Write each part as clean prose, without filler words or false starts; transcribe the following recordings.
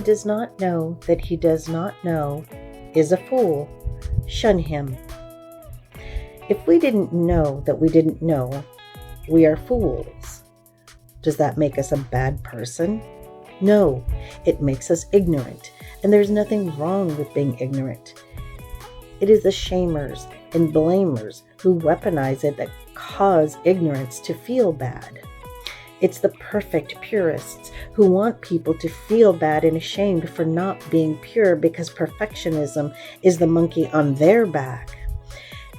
does not know that he does not know is a fool. Shun him. If we didn't know that we didn't know, we are fools. Does that make us a bad person? No, it makes us ignorant, and there's nothing wrong with being ignorant. It is the shamers and blamers who weaponize it that cause ignorance to feel bad. It's the perfect purists who want people to feel bad and ashamed for not being pure because perfectionism is the monkey on their back.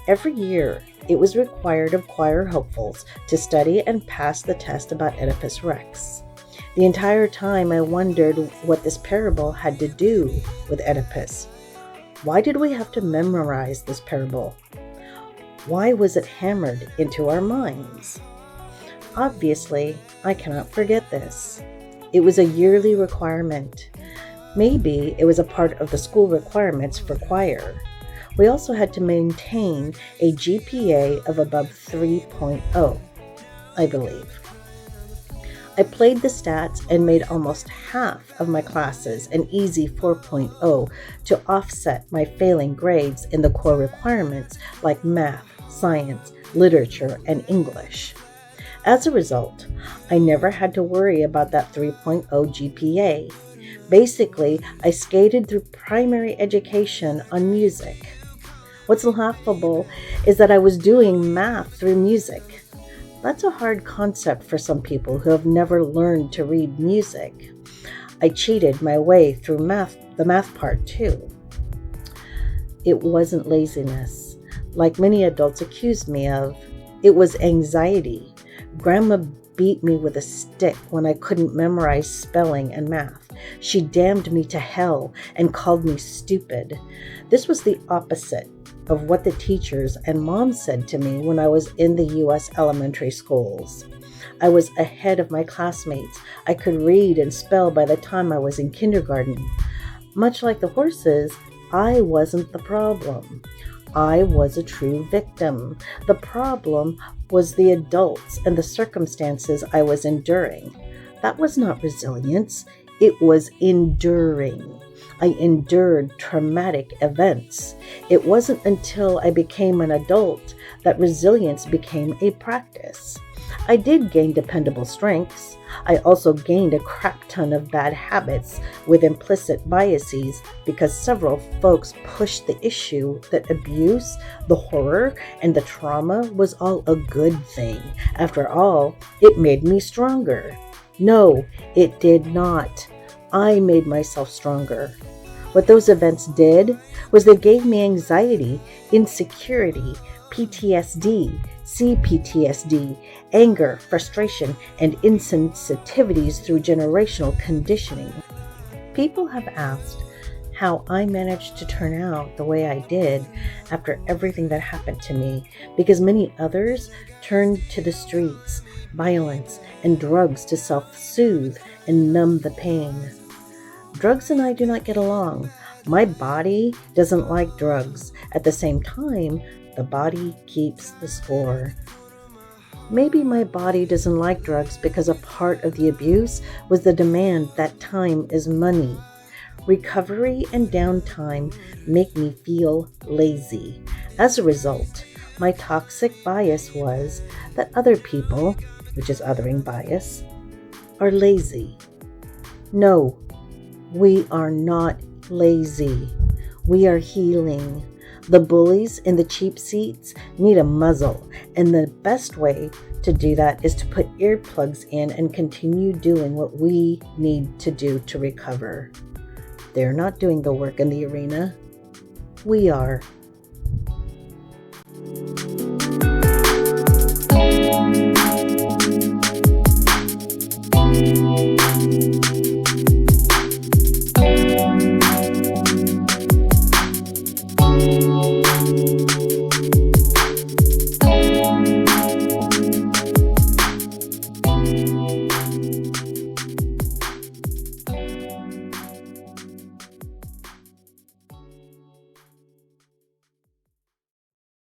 Every year, it was required of choir hopefuls to study and pass the test about Oedipus Rex. The entire time I wondered what this parable had to do with Oedipus. Why did we have to memorize this parable? Why was it hammered into our minds? Obviously, I cannot forget this. It was a yearly requirement. Maybe it was a part of the school requirements for choir. We also had to maintain a GPA of above 3.0, I believe. I played the stats and made almost half of my classes an easy 4.0 to offset my failing grades in the core requirements like math, science, literature, and English. As a result, I never had to worry about that 3.0 GPA. Basically, I skated through primary education on music. What's laughable is that I was doing math through music. That's a hard concept for some people who have never learned to read music. I cheated my way through the math part too. It wasn't laziness, like many adults accused me of. It was anxiety. Grandma beat me with a stick when I couldn't memorize spelling and math. She damned me to hell and called me stupid. This was the opposite of what the teachers and mom said to me when I was in the U.S. elementary schools. I was ahead of my classmates. I could read and spell by the time I was in kindergarten. Much like the horses, I wasn't the problem. I was a true victim. The problem was the adults and the circumstances I was enduring. That was not resilience. It was enduring. I endured traumatic events. It wasn't until I became an adult that resilience became a practice. I did gain dependable strengths. I also gained a crap ton of bad habits with implicit biases because several folks pushed the issue that abuse, the horror, and the trauma was all a good thing. After all, it made me stronger. No, it did not. I made myself stronger. What those events did was they gave me anxiety, insecurity, PTSD, CPTSD, anger, frustration, and insensitivities through generational conditioning. People have asked how I managed to turn out the way I did after everything that happened to me, because many others turned to the streets, violence, and drugs to self-soothe and numb the pain. Drugs and I do not get along. My body doesn't like drugs. At the same time, the body keeps the score. Maybe my body doesn't like drugs because a part of the abuse was the demand that time is money. Recovery and downtime make me feel lazy. As a result, my toxic bias was that other people, which is othering bias, are lazy. No, we are not lazy. We are healing. The bullies in the cheap seats need a muzzle, and the best way to do that is to put earplugs in and continue doing what we need to do to recover. They're not doing the work in the arena. We are.